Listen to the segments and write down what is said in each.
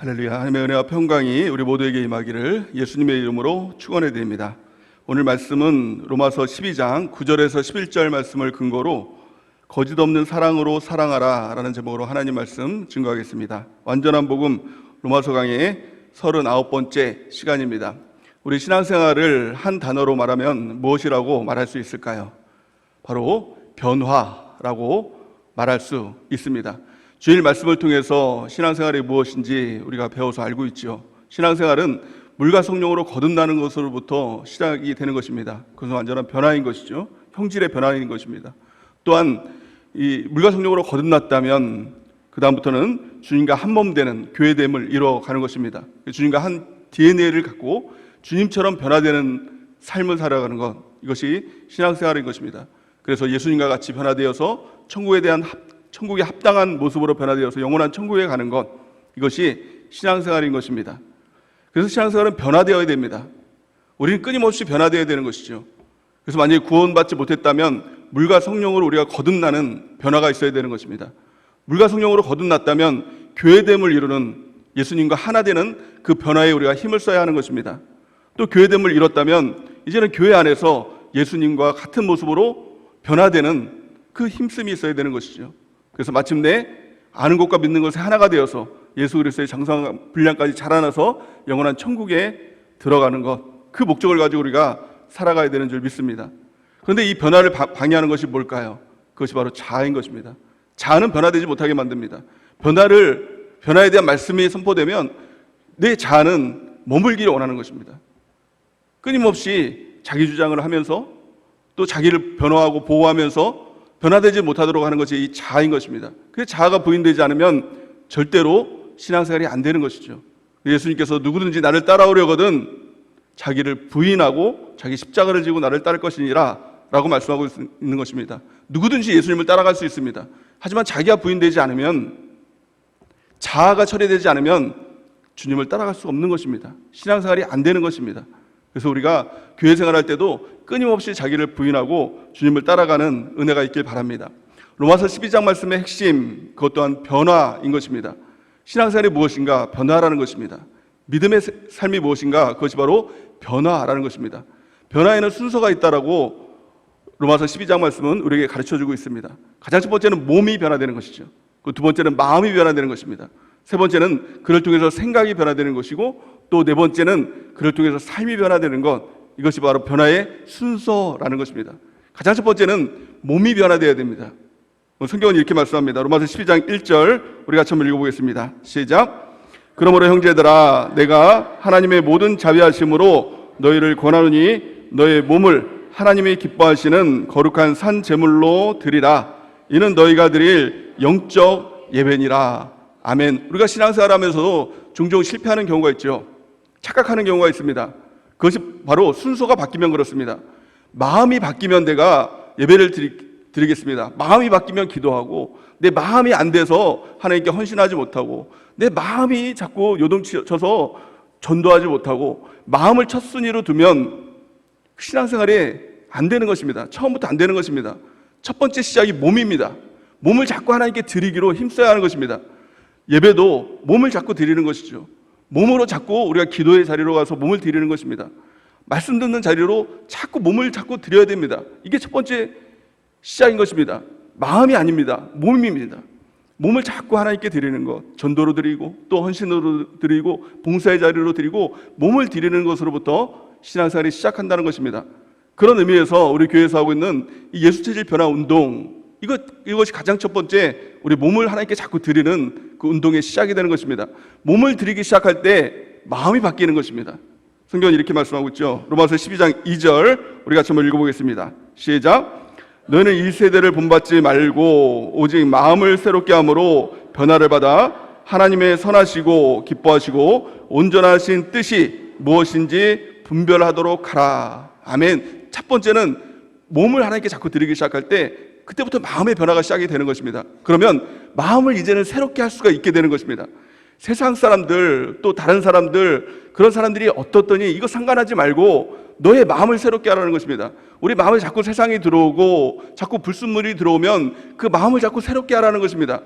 할렐루야. 하나님의 은혜와 평강이 우리 모두에게 임하기를 예수님의 이름으로 축원해 드립니다. 오늘 말씀은 로마서 12장 9절에서 11절 말씀을 근거로 거짓 없는 사랑으로 사랑하라 라는 제목으로 하나님 말씀 증거하겠습니다. 완전한 복음 로마서 강의 39번째 시간입니다. 우리 신앙생활을 한 단어로 말하면 무엇이라고 말할 수 있을까요? 바로 변화라고 말할 수 있습니다. 주일 말씀을 통해서 신앙생활이 무엇인지 우리가 배워서 알고 있죠. 신앙생활은 물과 성령으로 거듭나는 것으로부터 시작이 되는 것입니다. 그것은 완전한 변화인 것이죠. 형질의 변화인 것입니다. 또한 이 물과 성령으로 거듭났다면 그 다음부터는 주님과 한 몸 되는 교회됨을 이뤄가는 것입니다. 주님과 한 DNA를 갖고 주님처럼 변화되는 삶을 살아가는 것, 이것이 신앙생활인 것입니다. 그래서 예수님과 같이 변화되어서 천국에 합당한 모습으로 변화되어서 영원한 천국에 가는 것, 이것이 신앙생활인 것입니다. 그래서 신앙생활은 변화되어야 됩니다. 우리는 끊임없이 변화되어야 되는 것이죠. 그래서 만약에 구원받지 못했다면 물과 성령으로 우리가 거듭나는 변화가 있어야 되는 것입니다. 물과 성령으로 거듭났다면 교회됨을 이루는 예수님과 하나 되는 그 변화에 우리가 힘을 써야 하는 것입니다. 또 교회됨을 이뤘다면 이제는 교회 안에서 예수님과 같은 모습으로 변화되는 그 힘씀이 있어야 되는 것이죠. 그래서 마침내 아는 것과 믿는 것이 하나가 되어서 예수 그리스도의 장성한 분량까지 자라나서 영원한 천국에 들어가는 것, 그 목적을 가지고 우리가 살아가야 되는 줄 믿습니다. 그런데 이 변화를 방해하는 것이 뭘까요? 그것이 바로 자아인 것입니다. 자아는 변화되지 못하게 만듭니다. 변화에 대한 말씀이 선포되면 내 자아는 머물기를 원하는 것입니다. 끊임없이 자기 주장을 하면서 또 자기를 변화하고 보호하면서 변화되지 못하도록 하는 것이 이 자아인 것입니다. 그 자아가 부인되지 않으면 절대로 신앙생활이 안 되는 것이죠. 예수님께서 누구든지 나를 따라오려거든 자기를 부인하고 자기 십자가를 지고 나를 따를 것이니라 라고 말씀하고 있는 것입니다. 누구든지 예수님을 따라갈 수 있습니다. 하지만 자기가 부인되지 않으면, 자아가 처리되지 않으면 주님을 따라갈 수 없는 것입니다. 신앙생활이 안 되는 것입니다. 그래서 우리가 교회 생활할 때도 끊임없이 자기를 부인하고 주님을 따라가는 은혜가 있길 바랍니다. 로마서 12장 말씀의 핵심, 그것 또한 변화인 것입니다. 신앙생활이 무엇인가? 변화라는 것입니다. 믿음의 삶이 무엇인가? 그것이 바로 변화라는 것입니다. 변화에는 순서가 있다라고 로마서 12장 말씀은 우리에게 가르쳐주고 있습니다. 가장 첫 번째는 몸이 변화되는 것이죠. 그 두 번째는 마음이 변화되는 것입니다. 세 번째는 그를 통해서 생각이 변화되는 것이고, 또 네 번째는 그를 통해서 삶이 변화되는 것, 이것이 바로 변화의 순서라는 것입니다. 가장 첫 번째는 몸이 변화되어야 됩니다. 성경은 이렇게 말씀합니다. 로마서 12장 1절 우리 같이 한번 읽어보겠습니다. 시작. 그러므로 형제들아, 내가 하나님의 모든 자비하심으로 너희를 권하노니 너희 몸을 하나님이 기뻐하시는 거룩한 산 제물로 드리라. 이는 너희가 드릴 영적 예배니라. 아멘. 우리가 신앙생활하면서도 종종 실패하는 경우가 있죠. 착각하는 경우가 있습니다. 그것이 바로 순서가 바뀌면 그렇습니다. 마음이 바뀌면 내가 예배를 드리겠습니다. 마음이 바뀌면 기도하고, 내 마음이 안 돼서 하나님께 헌신하지 못하고, 내 마음이 자꾸 요동쳐서 전도하지 못하고, 마음을 첫 순위로 두면 신앙생활이 안 되는 것입니다. 처음부터 안 되는 것입니다. 첫 번째 시작이 몸입니다. 몸을 자꾸 하나님께 드리기로 힘써야 하는 것입니다. 예배도 몸을 자꾸 드리는 것이죠. 몸으로 자꾸 우리가 기도의 자리로 가서 몸을 드리는 것입니다. 말씀 듣는 자리로 자꾸 몸을 자꾸 드려야 됩니다. 이게 첫 번째 시작인 것입니다. 마음이 아닙니다. 몸입니다. 몸을 자꾸 하나님께 드리는 것, 전도로 드리고 또 헌신으로 드리고 봉사의 자리로 드리고 몸을 드리는 것으로부터 신앙생활이 시작한다는 것입니다. 그런 의미에서 우리 교회에서 하고 있는 이 예수체질 변화 운동, 이것이 가장 첫 번째 우리 몸을 하나님께 자꾸 드리는 그 운동의 시작이 되는 것입니다. 몸을 드리기 시작할 때 마음이 바뀌는 것입니다. 성경은 이렇게 말씀하고 있죠. 로마서 12장 2절 우리 같이 한번 읽어보겠습니다. 시작. 너희는 이 세대를 본받지 말고 오직 마음을 새롭게 함으로 변화를 받아 하나님의 선하시고 기뻐하시고 온전하신 뜻이 무엇인지 분별하도록 하라. 아멘. 첫 번째는 몸을 하나님께 자꾸 드리기 시작할 때 그때부터 마음의 변화가 시작이 되는 것입니다. 그러면 마음을 이제는 새롭게 할 수가 있게 되는 것입니다. 세상 사람들, 또 다른 사람들, 그런 사람들이 어떻더니 이거 상관하지 말고 너의 마음을 새롭게 하라는 것입니다. 우리 마음에 자꾸 세상이 들어오고 자꾸 불순물이 들어오면 그 마음을 자꾸 새롭게 하라는 것입니다.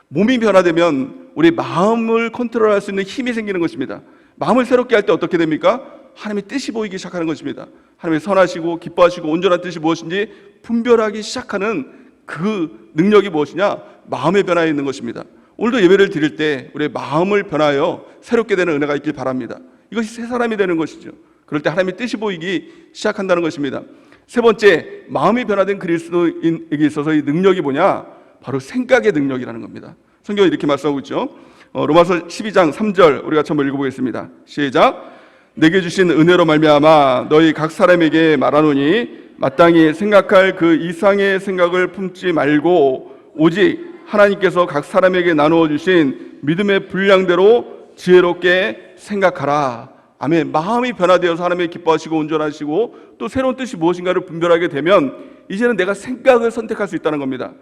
몸이 변화되면 우리 마음을 컨트롤할 수 있는 힘이 생기는 것입니다. 마음을 새롭게 할 때 어떻게 됩니까? 하나님의 뜻이 보이기 시작하는 것입니다. 하나님의 선하시고 기뻐하시고 온전한 뜻이 무엇인지 분별하기 시작하는 그 능력이 무엇이냐? 마음의 변화에 있는 것입니다. 오늘도 예배를 드릴 때 우리의 마음을 변하여 새롭게 되는 은혜가 있길 바랍니다. 이것이 새 사람이 되는 것이죠. 그럴 때 하나님의 뜻이 보이기 시작한다는 것입니다. 세 번째, 마음이 변화된 그리스도인에게 있어서 이 능력이 뭐냐? 바로 생각의 능력이라는 겁니다. 성경이 이렇게 말씀하고 있죠. 로마서 12장 3절 우리가 한번 읽어보겠습니다. 시작. 내게 주신 은혜로 말미암아 너희 각 사람에게 말하노니 마땅히 생각할 그 이상의 생각을 품지 말고 오직 하나님께서 각 사람에게 나누어 주신 믿음의 분량대로 지혜롭게 생각하라. 아멘. 마음이 변화되어서 하나님의 기뻐하시고 온전하시고 또 새로운 뜻이 무엇인가를 분별하게 되면 이제는 내가 생각을 선택할 수 있다는 겁니다.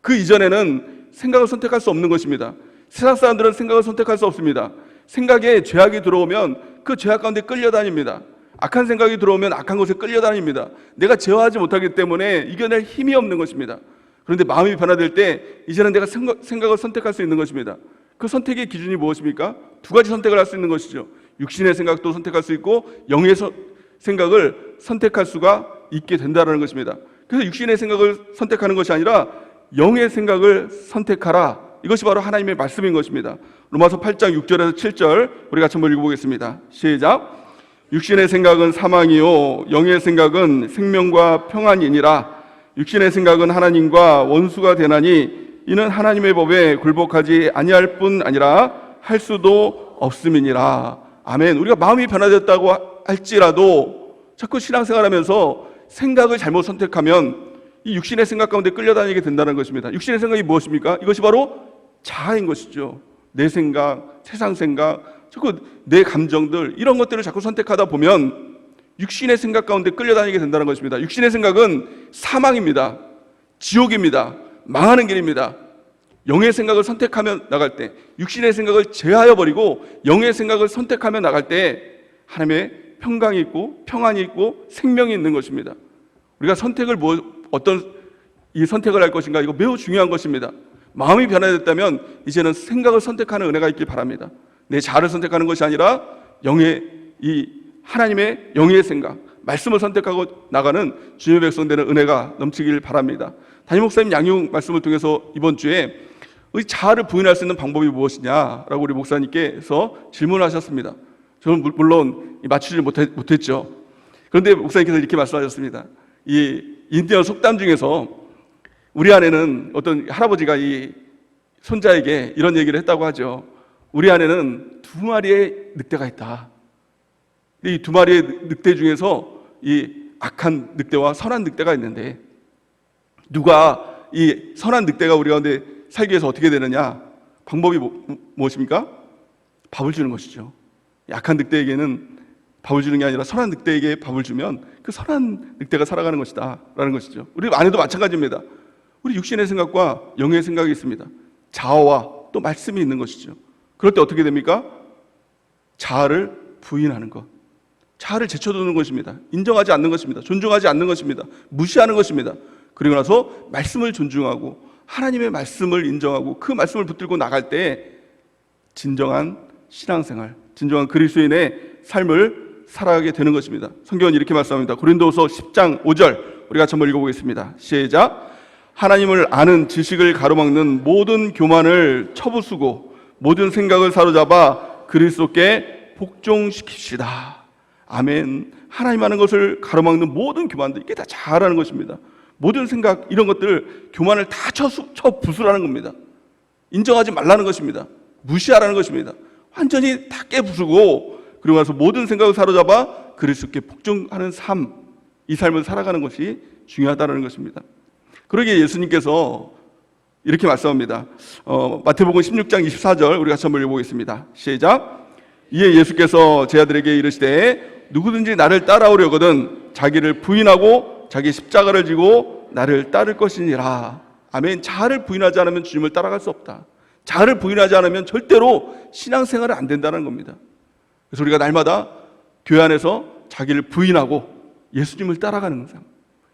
그 이전에는 생각을 선택할 수 없는 것입니다. 세상 사람들은 생각을 선택할 수 없습니다. 생각에 죄악이 들어오면 그 죄악 가운데 끌려다닙니다. 악한 생각이 들어오면 악한 곳에 끌려다닙니다. 내가 제어하지 못하기 때문에 이겨낼 힘이 없는 것입니다. 그런데 마음이 변화될 때 이제는 내가 생각을 선택할 수 있는 것입니다. 그 선택의 기준이 무엇입니까? 두 가지 선택을 할 수 있는 것이죠. 육신의 생각도 선택할 수 있고 영의 생각을 선택할 수가 있게 된다는 것입니다. 그래서 육신의 생각을 선택하는 것이 아니라 영의 생각을 선택하라. 이것이 바로 하나님의 말씀인 것입니다. 로마서 8장 6절에서 7절 우리 같이 한번 읽어보겠습니다. 시작. 육신의 생각은 사망이요 영의 생각은 생명과 평안이니라. 육신의 생각은 하나님과 원수가 되나니 이는 하나님의 법에 굴복하지 아니할 뿐 아니라 할 수도 없음이니라. 아멘. 우리가 마음이 변화됐다고 할지라도 자꾸 신앙생활하면서 생각을 잘못 선택하면 이 육신의 생각 가운데 끌려다니게 된다는 것입니다. 육신의 생각이 무엇입니까? 이것이 바로 자아인 것이죠. 내 생각, 세상 생각, 자꾸 내 감정들 이런 것들을 자꾸 선택하다 보면 육신의 생각 가운데 끌려다니게 된다는 것입니다. 육신의 생각은 사망입니다. 지옥입니다. 망하는 길입니다. 영의 생각을 선택하며 나갈 때, 육신의 생각을 제하여 버리고 영의 생각을 선택하며 나갈 때 하나님의 평강이 있고 평안이 있고 생명이 있는 것입니다. 우리가 선택을 어떤 이 선택을 할 것인가, 이거 매우 중요한 것입니다. 마음이 변화됐다면 이제는 생각을 선택하는 은혜가 있길 바랍니다. 내 자아를 선택하는 것이 아니라 하나님의 영의 생각, 말씀을 선택하고 나가는 주님의 백성되는 은혜가 넘치길 바랍니다. 담임 목사님 양육 말씀을 통해서 이번 주에 이 자아를 부인할 수 있는 방법이 무엇이냐라고 우리 목사님께서 질문하셨습니다. 저는 물론 맞추지 못했죠. 그런데 목사님께서 이렇게 말씀하셨습니다. 이 인디언 속담 중에서 우리 안에는 어떤 할아버지가 이 손자에게 이런 얘기를 했다고 하죠. 우리 안에는 두 마리의 늑대가 있다. 이 두 마리의 늑대 중에서 이 악한 늑대와 선한 늑대가 있는데 누가 이 선한 늑대가 우리 가운데 살기 위해서 어떻게 되느냐? 방법이 무엇입니까? 밥을 주는 것이죠. 약한 늑대에게는 밥을 주는 게 아니라 선한 늑대에게 밥을 주면 그 선한 늑대가 살아가는 것이다 라는 것이죠. 우리 안에도 마찬가지입니다. 우리 육신의 생각과 영의 생각이 있습니다. 자아와 또 말씀이 있는 것이죠. 그럴 때 어떻게 됩니까? 자아를 부인하는 것, 자아를 제쳐두는 것입니다. 인정하지 않는 것입니다. 존중하지 않는 것입니다. 무시하는 것입니다. 그리고 나서 말씀을 존중하고 하나님의 말씀을 인정하고 그 말씀을 붙들고 나갈 때 진정한 신앙생활, 진정한 그리스도인의 삶을 살아가게 되는 것입니다. 성경은 이렇게 말씀합니다. 고린도후서 10장 5절 우리 같이 한번 읽어보겠습니다. 시작. 하나님을 아는 지식을 가로막는 모든 교만을 쳐부수고 모든 생각을 사로잡아 그리스도께 복종시킵시다. 아멘. 하나님 아는 것을 가로막는 모든 교만들, 이게 다 자아라는 것입니다. 모든 생각, 이런 것들, 교만을 다 쳐부수라는 겁니다. 인정하지 말라는 것입니다. 무시하라는 것입니다. 완전히 다 깨부수고 그리고 나서 모든 생각을 사로잡아 그리스도께 복종하는 삶, 이 삶을 살아가는 것이 중요하다는 것입니다. 그러기에 예수님께서 이렇게 말씀합니다. 마태복음 16장 24절 우리 같이 한번 읽어보겠습니다. 시작. 이에 예수께서 제 아들에게 이르시되 누구든지 나를 따라오려거든 자기를 부인하고 자기 십자가를 지고 나를 따를 것이니라. 아멘. 자아를 부인하지 않으면 주님을 따라갈 수 없다. 자아를 부인하지 않으면 절대로 신앙생활은 안 된다는 겁니다. 그래서 우리가 날마다 교회 안에서 자기를 부인하고 예수님을 따라가는 삶.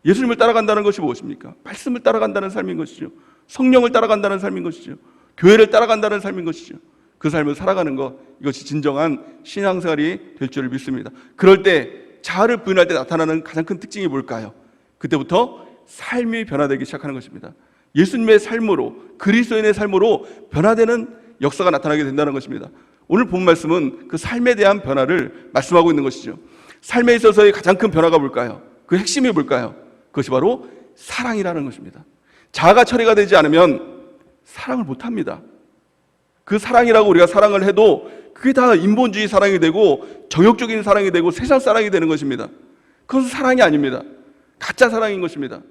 예수님을 따라간다는 것이 무엇입니까? 말씀을 따라간다는 삶인 것이죠. 성령을 따라간다는 삶인 것이죠. 교회를 따라간다는 삶인 것이죠. 그 삶을 살아가는 것, 이것이 진정한 신앙생활이 될 줄을 믿습니다. 그럴 때 자아를 부인할 때 나타나는 가장 큰 특징이 뭘까요? 그때부터 삶이 변화되기 시작하는 것입니다. 예수님의 삶으로, 그리스도인의 삶으로 변화되는 역사가 나타나게 된다는 것입니다. 오늘 본 말씀은 그 삶에 대한 변화를 말씀하고 있는 것이죠. 삶에 있어서의 가장 큰 변화가 뭘까요? 그 핵심이 뭘까요? 그것이 바로 사랑이라는 것입니다. 자아가 처리가 되지 않으면 사랑을 못합니다. 그 사랑이라고 우리가 사랑을 해도 그게 다 인본주의 사랑이 되고 정욕적인 사랑이 되고 세상 사랑이 되는 것입니다. 그것은 사랑이 아닙니다. 가짜 사랑인 것입니다.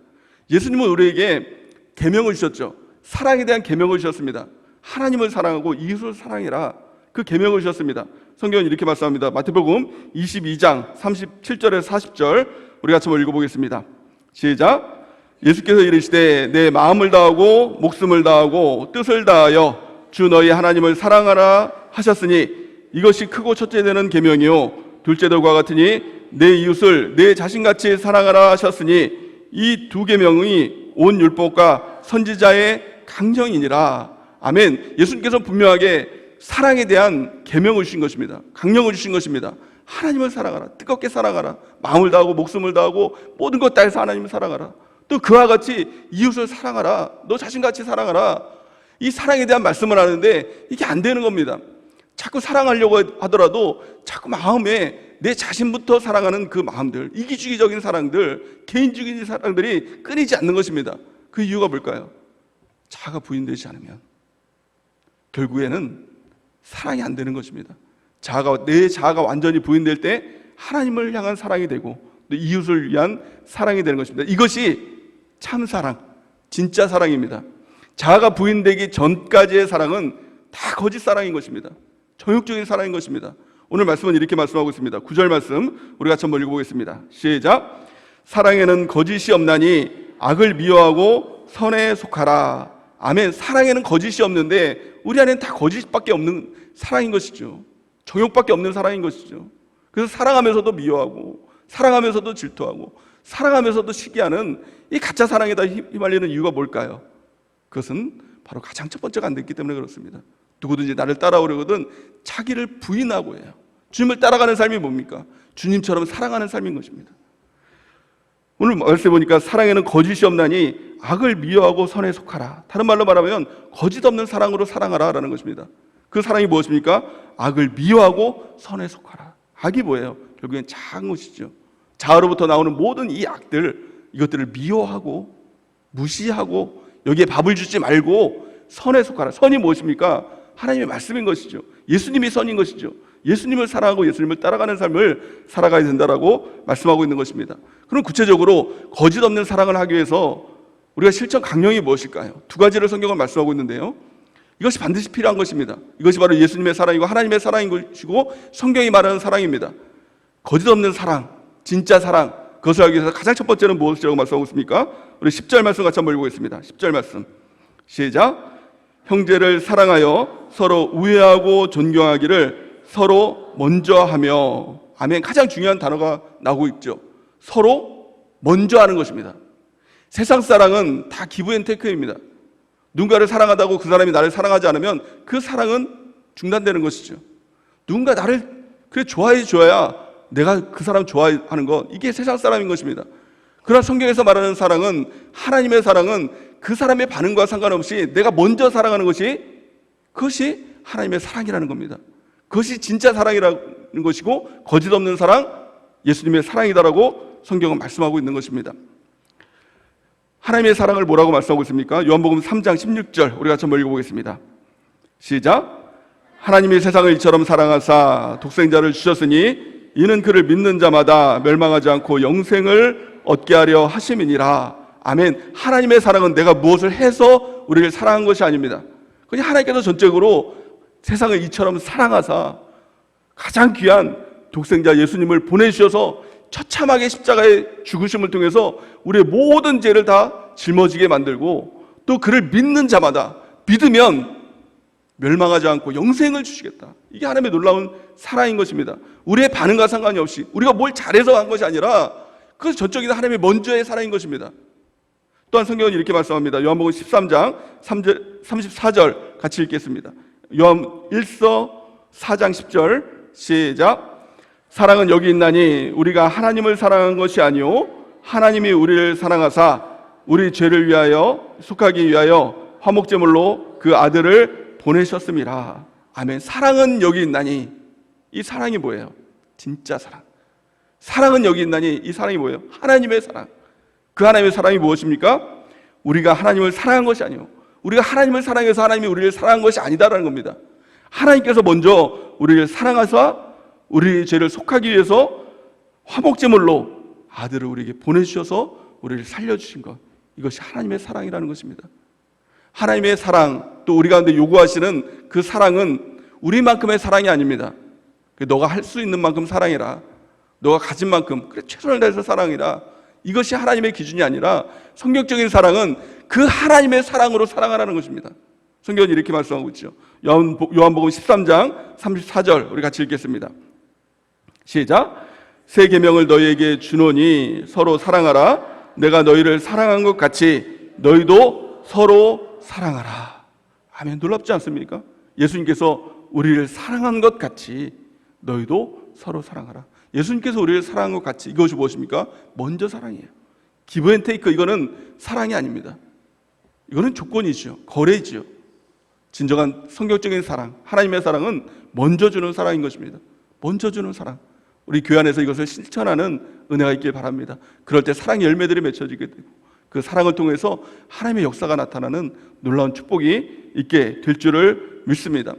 예수님은 우리에게 계명을 주셨죠. 사랑에 대한 계명을 주셨습니다. 하나님을 사랑하고 이웃을 사랑해라. 그 계명을 주셨습니다. 성경은 이렇게 말씀합니다. 마태복음 22장 37절에서 40절 우리 같이 한번 읽어보겠습니다. 시작. 예수께서 이르시되 내 마음을 다하고 목숨을 다하고 뜻을 다하여 주 너희 하나님을 사랑하라 하셨으니 이것이 크고 첫째 되는 계명이요 둘째도 그와 같으니 내 이웃을 내 자신같이 사랑하라 하셨으니 이 두 계명이 온 율법과 선지자의 강령이니라. 아멘. 예수님께서 분명하게 사랑에 대한 계명을 주신 것입니다. 강령을 주신 것입니다. 하나님을 사랑하라. 뜨겁게 사랑하라. 마음을 다하고 목숨을 다하고 모든 것 다해서 하나님을 사랑하라. 또 그와 같이 이웃을 사랑하라. 너 자신같이 사랑하라. 이 사랑에 대한 말씀을 하는데 이게 안 되는 겁니다. 자꾸 사랑하려고 하더라도 자꾸 마음에 내 자신부터 사랑하는 그 마음들, 이기주의적인 사랑들, 개인주의적인 사랑들이 끊이지 않는 것입니다. 그 이유가 뭘까요? 자아가 부인되지 않으면 결국에는 사랑이 안 되는 것입니다. 내 자아가 완전히 부인될 때 하나님을 향한 사랑이 되고 또 이웃을 위한 사랑이 되는 것입니다. 이것이 참 사랑, 진짜 사랑입니다. 자아가 부인되기 전까지의 사랑은 다 거짓 사랑인 것입니다. 정욕적인 사랑인 것입니다. 오늘 말씀은 이렇게 말씀하고 있습니다. 9절 말씀 우리 같이 한번 읽어보겠습니다. 시작. 사랑에는 거짓이 없나니 악을 미워하고 선에 속하라. 아멘. 사랑에는 거짓이 없는데 우리 안에는 다 거짓밖에 없는 사랑인 것이죠. 정욕밖에 없는 사랑인 것이죠. 그래서 사랑하면서도 미워하고 사랑하면서도 질투하고 사랑하면서도 시기하는 이 가짜 사랑에다 휘말리는 이유가 뭘까요? 그것은 바로 가장 첫 번째가 안 됐기 때문에 그렇습니다. 누구든지 나를 따라오려거든 자기를 부인하고 해요. 주님을 따라가는 삶이 뭡니까? 주님처럼 사랑하는 삶인 것입니다. 오늘 말씀해 보니까 사랑에는 거짓이 없나니 악을 미워하고 선에 속하라. 다른 말로 말하면 거짓 없는 사랑으로 사랑하라라는 것입니다. 그 사랑이 무엇입니까? 악을 미워하고 선에 속하라. 악이 뭐예요? 결국엔 자아인 것이죠. 자아로부터 나오는 모든 이 악들, 이것들을 미워하고 무시하고 여기에 밥을 주지 말고 선에 속하라. 선이 무엇입니까? 하나님의 말씀인 것이죠. 예수님이 선인 것이죠. 예수님을 사랑하고 예수님을 따라가는 삶을 살아가야 된다라고 말씀하고 있는 것입니다. 그럼 구체적으로 거짓 없는 사랑을 하기 위해서 우리가 실천 강령이 무엇일까요? 두 가지를 성경은 말씀하고 있는데요. 이것이 반드시 필요한 것입니다. 이것이 바로 예수님의 사랑이고 하나님의 사랑인 것이고 성경이 말하는 사랑입니다. 거짓 없는 사랑, 진짜 사랑, 그것을 하기 위해서 가장 첫 번째는 무엇이라고 말씀하고 있습니까? 우리 10절 말씀 같이 한번 읽어보겠습니다. 10절 말씀 시작. 형제를 사랑하여 서로 우애하고 존경하기를 서로 먼저 하며. 아멘. 가장 중요한 단어가 나오고 있죠. 서로 먼저 하는 것입니다. 세상 사랑은 다 기브앤테이크입니다. 누군가를 사랑하다고 그 사람이 나를 사랑하지 않으면 그 사랑은 중단되는 것이죠. 누군가 나를 그래 좋아해 줘야 내가 그 사람 좋아하는 것, 이게 세상 사람인 것입니다. 그러나 성경에서 말하는 사랑은, 하나님의 사랑은 그 사람의 반응과 상관없이 내가 먼저 사랑하는 것이, 그것이 하나님의 사랑이라는 겁니다. 그것이 진짜 사랑이라는 것이고 거짓 없는 사랑, 예수님의 사랑이다라고 성경은 말씀하고 있는 것입니다. 하나님의 사랑을 뭐라고 말씀하고 있습니까? 요한복음 3장 16절 우리 같이 한번 읽어보겠습니다. 시작. 하나님이 세상을 이처럼 사랑하사 독생자를 주셨으니 이는 그를 믿는 자마다 멸망하지 않고 영생을 얻게 하려 하심이니라. 아멘. 하나님의 사랑은 내가 무엇을 해서 우리를 사랑한 것이 아닙니다. 그냥 하나님께서 전적으로 세상을 이처럼 사랑하사 가장 귀한 독생자 예수님을 보내주셔서 처참하게 십자가의 죽으심을 통해서 우리의 모든 죄를 다 짊어지게 만들고 또 그를 믿는 자마다 믿으면 멸망하지 않고 영생을 주시겠다. 이게 하나님의 놀라운 사랑인 것입니다. 우리의 반응과 상관이 없이 우리가 뭘 잘해서 한 것이 아니라 그것이 전적인 하나님의 먼저의 사랑인 것입니다. 또한 성경은 이렇게 말씀합니다. 요한복음 13장 34절 10절 같이 읽겠습니다. 요한 1서 4장 10절 시작. 사랑은 여기 있나니 우리가 하나님을 사랑한 것이 아니요 하나님이 우리를 사랑하사 우리 죄를 위하여 속하기 위하여 화목제물로 그 아들을 보내셨음이라. 아멘. 사랑은 여기 있나니, 이 사랑이 뭐예요? 진짜 사랑. 사랑은 여기 있나니, 이 사랑이 뭐예요? 하나님의 사랑. 그 하나님의 사랑이 무엇입니까? 우리가 하나님을 사랑한 것이 아니요 우리가 하나님을 사랑해서 하나님이 우리를 사랑한 것이 아니다라는 겁니다. 하나님께서 먼저 우리를 사랑하사 우리의 죄를 속하기 위해서 화목제물로 아들을 우리에게 보내주셔서 우리를 살려주신 것, 이것이 하나님의 사랑이라는 것입니다. 하나님의 사랑, 또 우리 가운데 요구하시는 그 사랑은 우리만큼의 사랑이 아닙니다. 너가 할 수 있는 만큼 사랑해라, 너가 가진 만큼 그래 최선을 다해서 사랑해라, 이것이 하나님의 기준이 아니라 성경적인 사랑은 그 하나님의 사랑으로 사랑하라는 것입니다. 성경은 이렇게 말씀하고 있죠. 요한복음 13장 34절 우리 같이 읽겠습니다. 시작. 새 계명을 너희에게 주노니 서로 사랑하라. 내가 너희를 사랑한 것 같이 너희도 서로 사랑하라. 아멘. 놀랍지 않습니까? 예수님께서 우리를 사랑한 것 같이 너희도 서로 사랑하라. 예수님께서 우리를 사랑한 것 같이, 이것이 무엇입니까? 먼저 사랑이에요. 기브 앤 테이크, 이거는 사랑이 아닙니다. 이거는 조건이죠. 거래죠. 진정한 성경적인 사랑, 하나님의 사랑은 먼저 주는 사랑인 것입니다. 먼저 주는 사랑. 우리 교회 안에서 이것을 실천하는 은혜가 있길 바랍니다. 그럴 때 사랑의 열매들이 맺혀지게 되고 그 사랑을 통해서 하나님의 역사가 나타나는 놀라운 축복이 있게 될 줄을 믿습니다.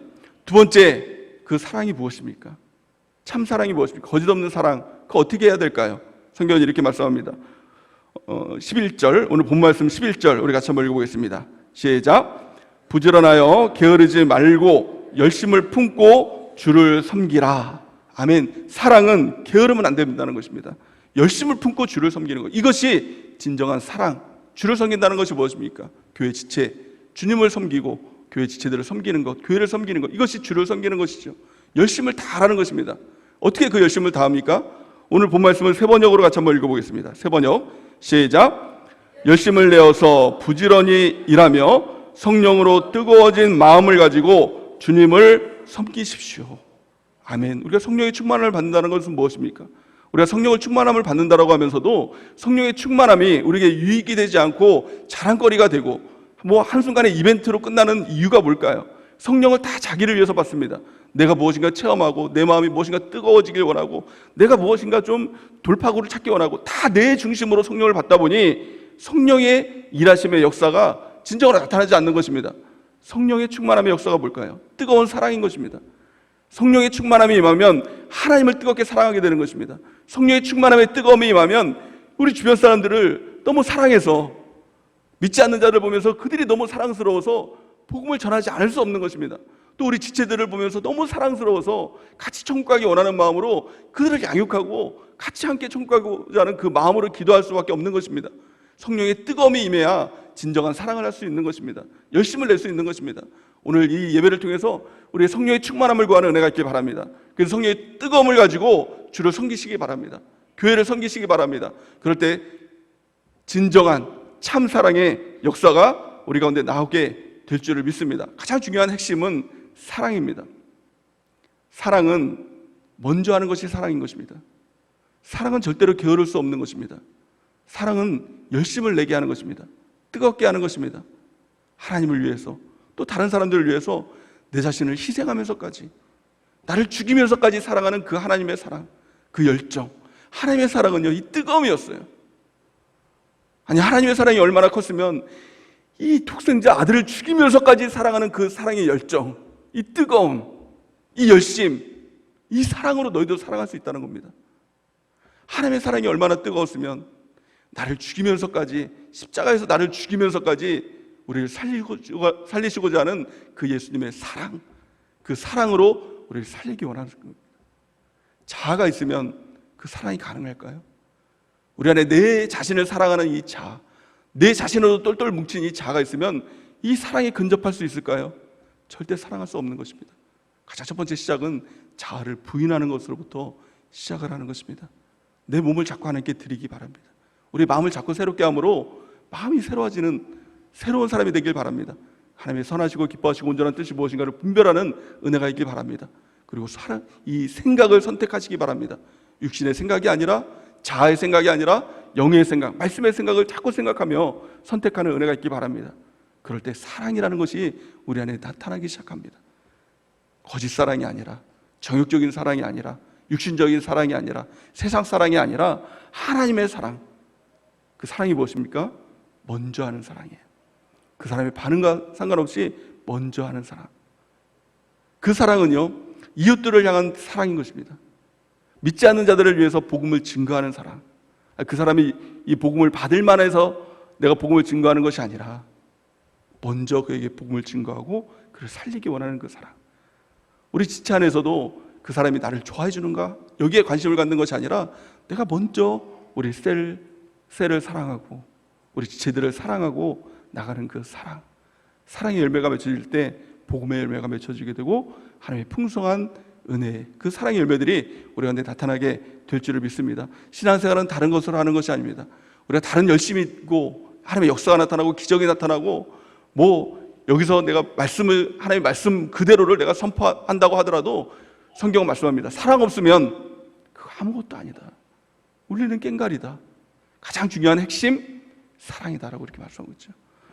두 번째, 그 사랑이 무엇입니까? 참 사랑이 무엇입니까? 거짓 없는 사랑, 그거 어떻게 해야 될까요? 성경은 이렇게 말씀합니다. 11절, 오늘 본 말씀 11절 우리 같이 한번 읽어보겠습니다. 시작. 부지런하여 게으르지 말고 열심을 품고 주를 섬기라. 아멘. 사랑은 게으르면 안 된다는 것입니다. 열심을 품고 주를 섬기는 것, 이것이 진정한 사랑. 주를 섬긴다는 것이 무엇입니까? 교회 지체, 주님을 섬기고 교회 지체들을 섬기는 것, 교회를 섬기는 것, 이것이 주를 섬기는 것이죠. 열심을 다하라는 것입니다. 어떻게 그 열심을 다합니까? 오늘 본 말씀을 세 번역으로 같이 한번 읽어보겠습니다. 세 번역 시작. 열심을 내어서 부지런히 일하며 성령으로 뜨거워진 마음을 가지고 주님을 섬기십시오. 아멘. 우리가 성령의 충만함을 받는다는 것은 무엇입니까? 우리가 성령을 충만함을 받는다라고 하면서도 성령의 충만함이 우리에게 유익이 되지 않고 자랑거리가 되고 뭐 한순간에 이벤트로 끝나는 이유가 뭘까요? 성령을 다 자기를 위해서 받습니다. 내가 무엇인가 체험하고 내 마음이 무엇인가 뜨거워지길 원하고 내가 무엇인가 좀 돌파구를 찾기 원하고 다 내 중심으로 성령을 받다 보니 성령의 일하심의 역사가 진정으로 나타나지 않는 것입니다. 성령의 충만함의 역사가 뭘까요? 뜨거운 사랑인 것입니다. 성령의 충만함이 임하면 하나님을 뜨겁게 사랑하게 되는 것입니다. 성령의 충만함의 뜨거움이 임하면 우리 주변 사람들을 너무 사랑해서 믿지 않는 자를 보면서 그들이 너무 사랑스러워서 복음을 전하지 않을 수 없는 것입니다. 또 우리 지체들을 보면서 너무 사랑스러워서 같이 천국 가기 원하는 마음으로 그들을 양육하고 같이 함께 천국 가고자 하는 그 마음으로 기도할 수밖에 없는 것입니다. 성령의 뜨거움이 임해야 진정한 사랑을 할 수 있는 것입니다. 열심을 낼 수 있는 것입니다. 오늘 이 예배를 통해서 우리의 성령의 충만함을 구하는 은혜가 있길 바랍니다. 그래서 성령의 뜨거움을 가지고 주를 섬기시기 바랍니다. 교회를 섬기시기 바랍니다. 그럴 때 진정한 참 사랑의 역사가 우리 가운데 나오게 될 줄을 믿습니다. 가장 중요한 핵심은 사랑입니다. 사랑은 먼저 하는 것이 사랑인 것입니다. 사랑은 절대로 게으를 수 없는 것입니다. 사랑은 열심을 내게 하는 것입니다. 뜨겁게 하는 것입니다. 하나님을 위해서, 또 다른 사람들을 위해서 내 자신을 희생하면서까지, 나를 죽이면서까지 사랑하는 그 하나님의 사랑, 그 열정. 하나님의 사랑은요, 이 뜨거움이었어요. 아니, 하나님의 사랑이 얼마나 컸으면 이 독생자 아들을 죽이면서까지 사랑하는 그 사랑의 열정, 이 뜨거움, 이 열심, 이 사랑으로 너희도 사랑할 수 있다는 겁니다. 하나님의 사랑이 얼마나 뜨거웠으면 나를 죽이면서까지, 십자가에서 나를 죽이면서까지 우리를 살리시고자 하는 그 예수님의 사랑, 그 사랑으로 우리를 살리기 원하는 겁니다. 자아가 있으면 그 사랑이 가능할까요? 우리 안에 내 자신을 사랑하는 이 자아, 내 자신으로 똘똘 뭉친 이 자아가 있으면 이 사랑에 근접할 수 있을까요? 절대 사랑할 수 없는 것입니다. 가장 첫 번째 시작은 자아를 부인하는 것으로부터 시작을 하는 것입니다. 내 몸을 자꾸 하나님께 드리기 바랍니다. 우리 마음을 자꾸 새롭게 함으로 마음이 새로워지는 새로운 사람이 되길 바랍니다. 하나님의 선하시고 기뻐하시고 온전한 뜻이 무엇인가를 분별하는 은혜가 있길 바랍니다. 그리고 이 생각을 선택하시기 바랍니다. 육신의 생각이 아니라, 자아의 생각이 아니라 영의 생각, 말씀의 생각을 자꾸 생각하며 선택하는 은혜가 있기 바랍니다. 그럴 때 사랑이라는 것이 우리 안에 나타나기 시작합니다. 거짓 사랑이 아니라, 정욕적인 사랑이 아니라, 육신적인 사랑이 아니라, 세상 사랑이 아니라 하나님의 사랑. 그 사랑이 무엇입니까? 먼저 하는 사랑이에요. 그 사람의 반응과 상관없이 먼저 하는 사랑. 그 사랑은요, 이웃들을 향한 사랑인 것입니다. 믿지 않는 자들을 위해서 복음을 증거하는 사랑. 그 사람이 이 복음을 받을 만해서 내가 복음을 증거하는 것이 아니라 먼저 그에게 복음을 증거하고 그를 살리기 원하는 그 사랑. 우리 지체 안에서도 그 사람이 나를 좋아해 주는가? 여기에 관심을 갖는 것이 아니라 내가 먼저 우리 셀을 사랑하고 우리 지체들을 사랑하고 나가는 그 사랑. 사랑의 열매가 맺혀질 때 복음의 열매가 맺혀지게 되고 하나님의 풍성한 은혜, 그 사랑의 열매들이 우리 가운데 나타나게 될 줄을 믿습니다. 신앙생활은 다른 것으로 하는 것이 아닙니다. 우리가 다른 열심이 있고 하나님의 역사가 나타나고 기적이 나타나고 여기서 내가 하나님의 말씀 그대로를 내가 선포한다고 하더라도 성경은 말씀합니다. 사랑 없으면 그거 아무것도 아니다. 울리는 꽹과리다. 가장 중요한 핵심 사랑이다라고 이렇게 말씀하고 있죠.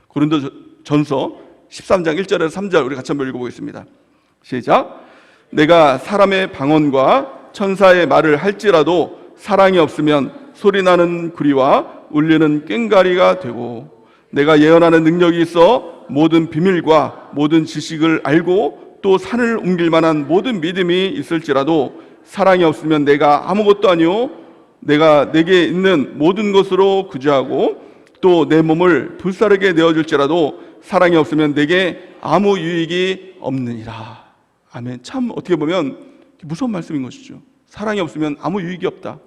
고린도전서 13장 1절에서 3절 우리 같이 한번 읽어보겠습니다. 시작. 내가 사람의 방언과 천사의 말을 할지라도 사랑이 없으면 소리나는 구리와 울리는 꽹과리가 되고, 내가 예언하는 능력이 있어 모든 비밀과 모든 지식을 알고 또 산을 옮길 만한 모든 믿음이 있을지라도 사랑이 없으면 내가 아무것도 아니요 내가 내게 있는 모든 것으로 구제하고 또 내 몸을 불사르게 내어줄지라도 사랑이 없으면 내게 아무 유익이 없느니라. 아멘. 참 어떻게 보면 무서운 말씀인 것이죠. 사랑이 없으면 아무 유익이 없다.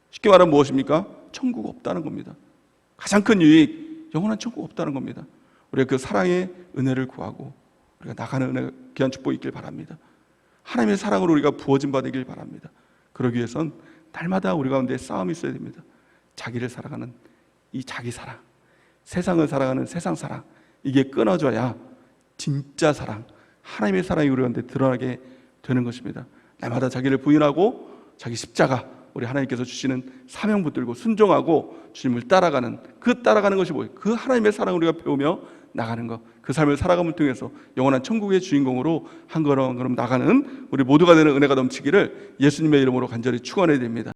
쉽게 말하면 무엇입니까? 천국 없다는 겁니다. 가장 큰 유익, 영원한 천국 없다는 겁니다. 우리가 그 사랑의 은혜를 구하고 우리가 나가는 은혜, 귀한 축복이 있길 바랍니다. 하나님의 사랑으로 우리가 부어진 바 되길 바랍니다. 그러기 위해선 날마다 우리 가운데 싸움이 있어야 됩니다. 자기를 사랑하는 이 자기 사랑, 세상을 사랑하는 세상 사랑, 이게 끊어져야 진짜 사랑, 하나님의 사랑이 우리 가운데 드러나게 되는 것입니다. 날마다 자기를 부인하고 자기 십자가, 우리 하나님께서 주시는 사명 붙들고 순종하고 주님을 따라가는 것이 뭐예요? 그 하나님의 사랑을 우리가 배우며 나가는 것, 그 삶을 살아감을 통해서 영원한 천국의 주인공으로 한 걸음 한 걸음 나가는 우리 모두가 되는 은혜가 넘치기를 예수님의 이름으로 간절히 축원해야 됩니다.